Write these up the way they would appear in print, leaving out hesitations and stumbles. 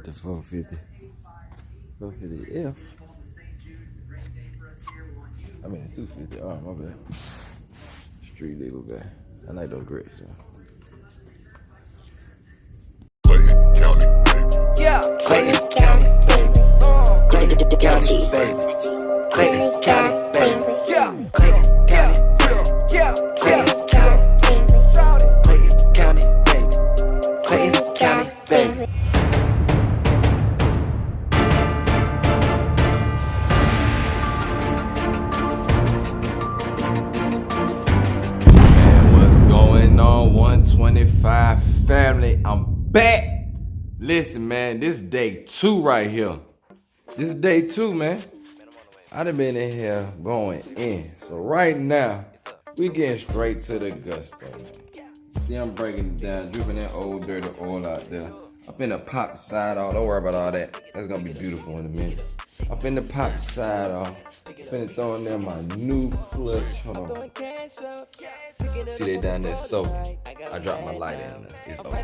the 450. 450F. I mean 250. Oh, my bad. Street legal guy. I like those grapes, man. Yeah, Clayton County, baby. Clayton County, baby. Clayton County, baby. Yeah, Clayton County, yeah, Clayton County, Clayton County, baby. Clayton County, baby. Man, what's going on, 125 family? I'm back. Listen, man, this is day 2 right here. This is day 2, man. I done been in here going in. So right now, we getting straight to the gusto, man. See, I'm breaking it down, dripping that old dirty oil out there. I'm finna pop the side off. Don't worry about all that. That's gonna be beautiful in a minute. I'm finna pop the side off. I'm finna throw in there my new clutch. Hold on. See they down there soaking. I dropped my light in there. It's over.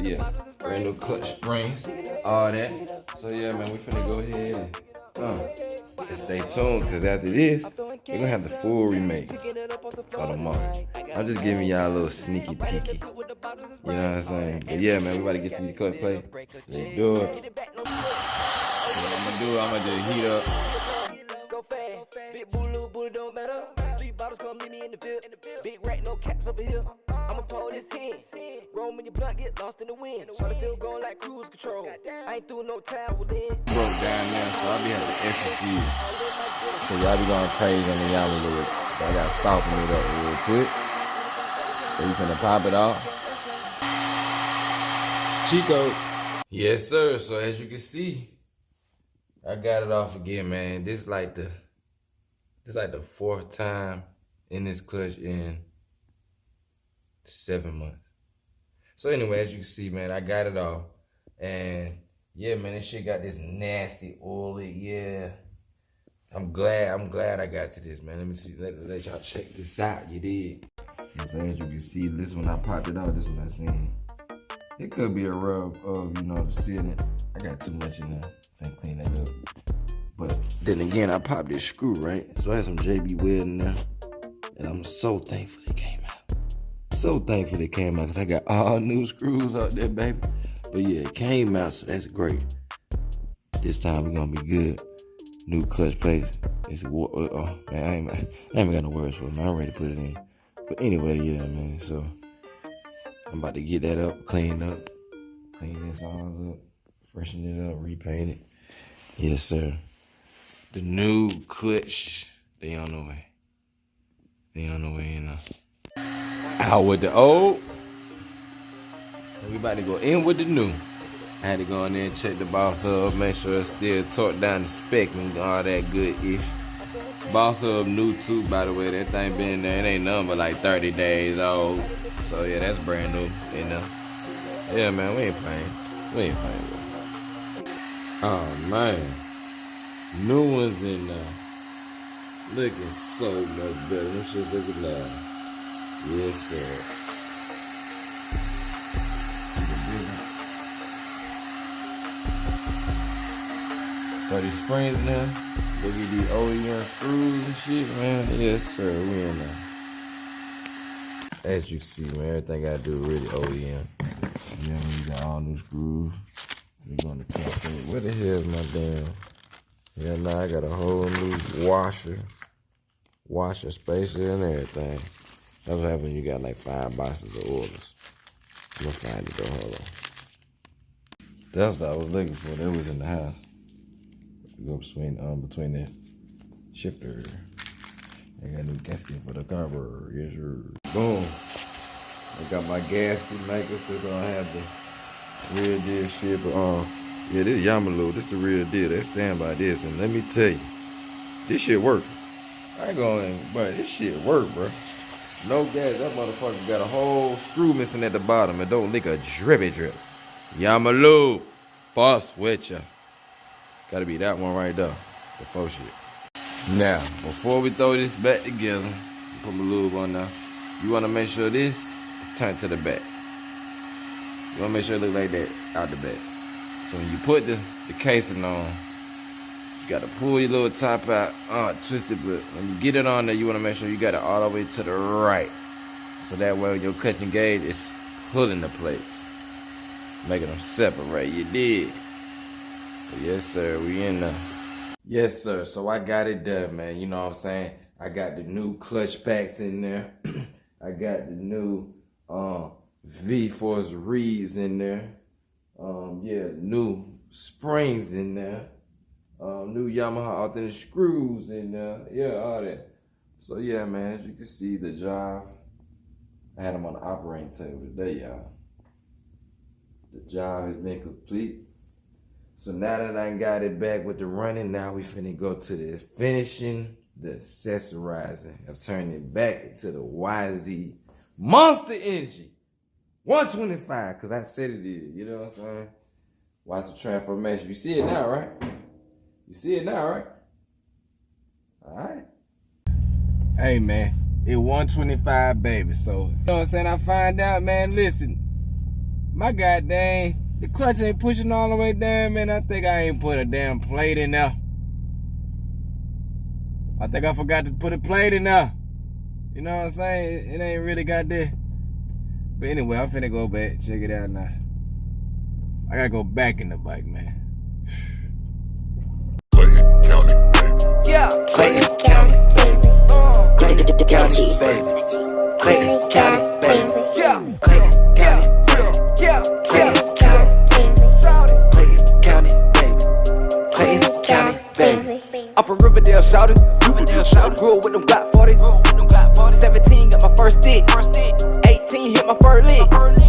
Yeah, brand new clutch springs, all that. So yeah, man, we finna go ahead and stay tuned, because after this, we're gonna have the full remake for the monster. I'm just giving y'all a little sneaky peeky. You know what I'm saying? But yeah, man, we about to get to the clutch play. Let's do it. What I'm gonna just heat up. Big bully don't matter. 3 bottles come meet me in the field. Big rack, no caps over here. I'ma pull this hand. Roll in your blunt, get lost in the wind. Shawty still going like cruise control. I ain't through no towel in. Broke down there, so I be having extra feed. So y'all be going crazy on the y'all a little bit. So I gotta soften it up real quick. So you finna pop it off. Chico. Yes, sir. So as you can see, I got it off again, man. This is like the 4th time in this clutch in 7 months. So anyway, as you can see, man, I got it off. And yeah, man, this shit got this nasty oily, yeah. I'm glad I got to this, man. Let me see, let y'all check this out, you dig? And so as you can see, this one I popped it out, this one I seen. It could be a rub of, the sealing. I got too much in there. Finna clean that up. But then again, I popped this screw, right? So I had some JB Weld in there. And I'm so thankful they came out. So thankful they came out, because I got all new screws out there, baby. But yeah, it came out, so that's great. This time we're gonna be good. New clutch plates. It's man, I ain't got no words for it, man. I'm ready to put it in. But anyway, yeah, man. So I'm about to get that up, clean this all up, freshen it up, repaint it. Yes, sir. The new clutch, they on the way. Out with the old. We about to go in with the new. I had to go in there and check the boss up, make sure it's still torqued down the spec and all that good-ish. Boss up new too, by the way. That thing been there. It ain't nothing but like 30 days old. So yeah, that's brand new, Yeah, man, we ain't playing. Bro. Oh, man. New ones in there. Looking so much better. Them shit looking like. Yes, sir. See the difference? 30 springs in there. Look at these OEM screws and shit, man. Yes, sir. We in there. As you can see, man, everything I do really OEM. Yeah, we got all new screws. We're gonna connect it. Where the hell is my damn? Yeah, now I got a whole new washer spacer and everything. That's what happens when you got like 5 boxes of orders. I'm gonna find it though, hold on. That's what I was looking for. That was in the house. Go between the shifter. I got a new gasket for the carburetor. Yes, sir. Boom. I got my gasket maker since I don't have the real deal shit. But yeah, this Yamalu, this the real deal. They stand by this. And let me tell you, this shit work. I ain't going, but this shit work, bro. No gas. That motherfucker got a whole screw missing at the bottom. It don't leak a drippy drip. Yamalu, boss with ya. Gotta be that one right there. The faux shit. Now, before we throw this back together, put my lube on now. You wanna make sure this is turned to the back. You wanna make sure it look like that out the back. So when you put the casing on, you gotta pull your little top out, twist it, but when you get it on there, you wanna make sure you got it all the way to the right. So that way when your cutting gauge is pulling the plates, making them separate, you did. But yes sir, we in there. Yes sir, so I got it done, man, you know what I'm saying? I got the new clutch packs in there. I got the new V-Force reeds in there. Yeah, new springs in there. New Yamaha authentic screws in there. Yeah, all that. So yeah, man, as you can see the job, I had them on the operating table today, y'all. The job has been complete. So now that I got it back with the running, now we finna go to the finishing, the accessorizing of turning it back into the YZ Monster Energy 125, because I said it is, you know what I'm saying? Watch the transformation. You see it now, right? You see it now, right? All right. Hey, man, it 125, baby. So, you know what I'm saying? I find out, man, listen, my goddamn, the clutch ain't pushing all the way down, man. I think I ain't put a damn plate in there. I think I forgot to put a plate in there. You know what I'm saying? It ain't really got there. But anyway, I'm finna go back. Check it out now. I gotta go back in the bike, man. Clayton County, baby. Yeah. Clayton County, baby. Clayton County, baby. Clayton County, baby. Yeah. Clayton County, yeah. Clayton County, Clayton County, baby. Clayton County, baby. I'm from Riverdale, shouting. Grew up with them Glock 40s. 17 got my first stick. 18 hit my first lick.